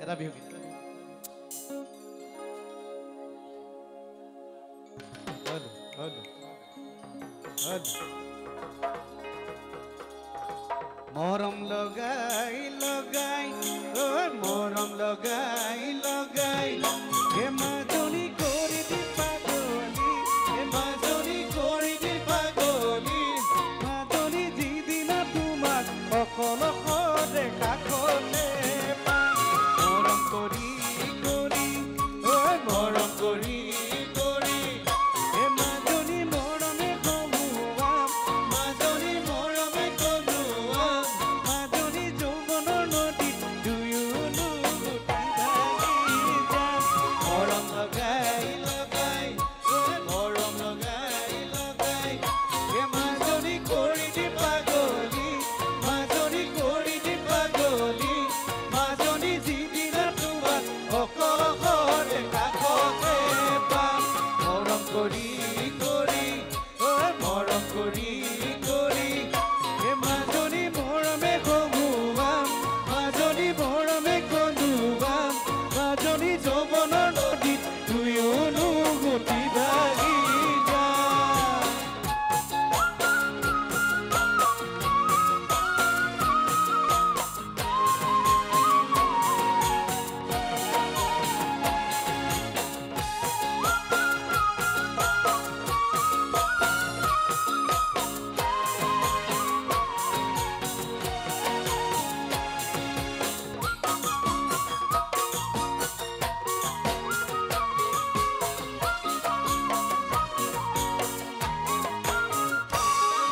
এটা বিহু গীত মৰম লগাই লগাই ও মৰম লগাই লগাই হে মাজনী কৰি দি পাগলী হে মাজনী কৰি দি পাগলী মাজনী যিদিনা তোমাক অকলশৰে কাষতে পাই মৰম কৰি কৰি ঐ মৰম কৰি কৰি হে মাজনী মৰমে কমুৱাম মাজনী মৰমে কমুৱাম মাজনী যৌৱনৰ নদীত দুয়োনো গোটাই ঢালি যাম মৰম লগাই লগাই ঐ মৰম লগাই লগাই হে মাজনী কৰি দি পাগলী মাজনী কৰি দি পাগলী মাজনী যিদিনা তোমাক অকলশৰে কাষতে পাম মৰম কৰি কৰি ঐ মৰম কৰি কৰি হে মাজনী মৰমে কমুৱাম মাজনী মৰমে কন্দুৱাম মাজনী যৌৱনৰ নদীত দুয়োনো গতি ভাগি যাম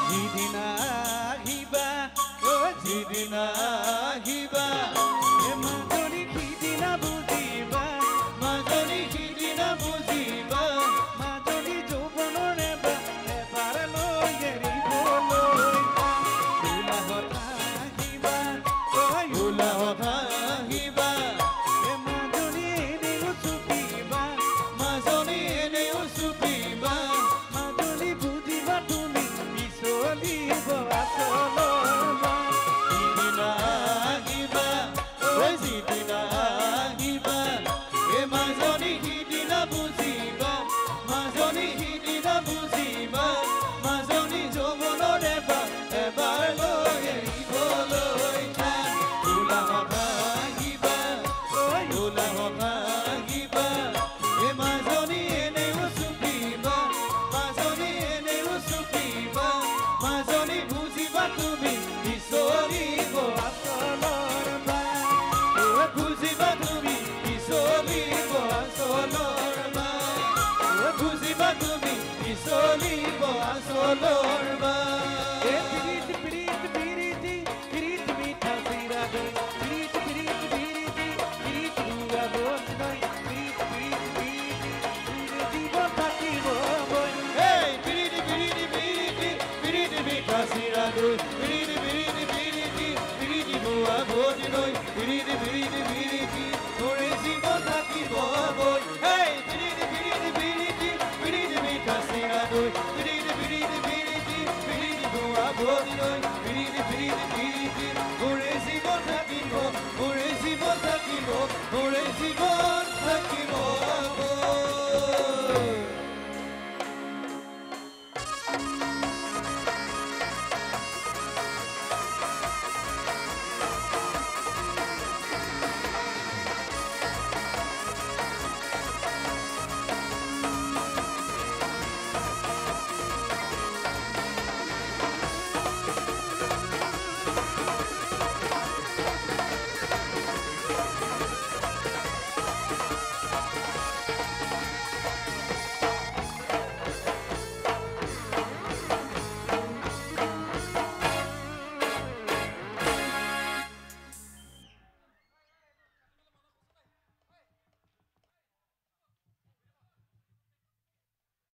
যিদিনা আহিবা ও যিদিনা আহিবা হে মাজনী সিদিনা বুজিবা মাজনী সিদিনা বুজিবা মাজনী যৌৱনৰ এবাৰ লৈ এৰিবলৈ উলাহত আহিবা ঐ উলাহত আহিবা হে মাজনী এনেও চুপিবা মাজনী এনেও চুপিবা মাজনী বুজিবা তুমি চলিব আচলবা সিদিনা আহিবা ঐ সিদিনা আহিবা হে মাজনী সিদিনা বুজিবা মাজনী সিদিনা বুজিবা মাজনী যৌৱনৰ এবাৰ লৈ এৰিবলৈ উলাহত আহিবা ঐ উলাহত আহিবা হে মাজনী এনেও চুপিবা মাজনী এনেও চুপিবা মাজনী বুজিবা তুমি চলিব আচলৰ বা বুজিবা তুমি চলিব আচলৰ বা বুজিবা তুমি চলিব আচলৰ বা পিৰিতি পিৰিতি পিৰিতি পিৰিতি মিঠা চিৰা দৈ পিৰিতি পিৰিতি পিৰিতি পিৰিতি বুঢ়া বন্ধই পিৰিতি পিৰিতি পিৰিতি জীৱন থাকিব বৈ এই পিৰিতি পিৰিতি পিৰিতি পিৰিতি মিঠা চিৰা দৈ পিৰিতি পিৰিতি পিৰিতি পিৰিতি বুঢ়া বন্ধই পিৰিতি পিৰিতি পিৰিতি তোৰে জীৱন থাকিব বৈ এই পিৰিতি পিৰিতি পিৰিতি পিৰিতি মিঠা চিৰা দৈ পিৰিতি পিৰিতি পিৰিতি পিৰিতি বুঢ়া বন্ধই পিৰিতি পিৰিতি পিৰিতি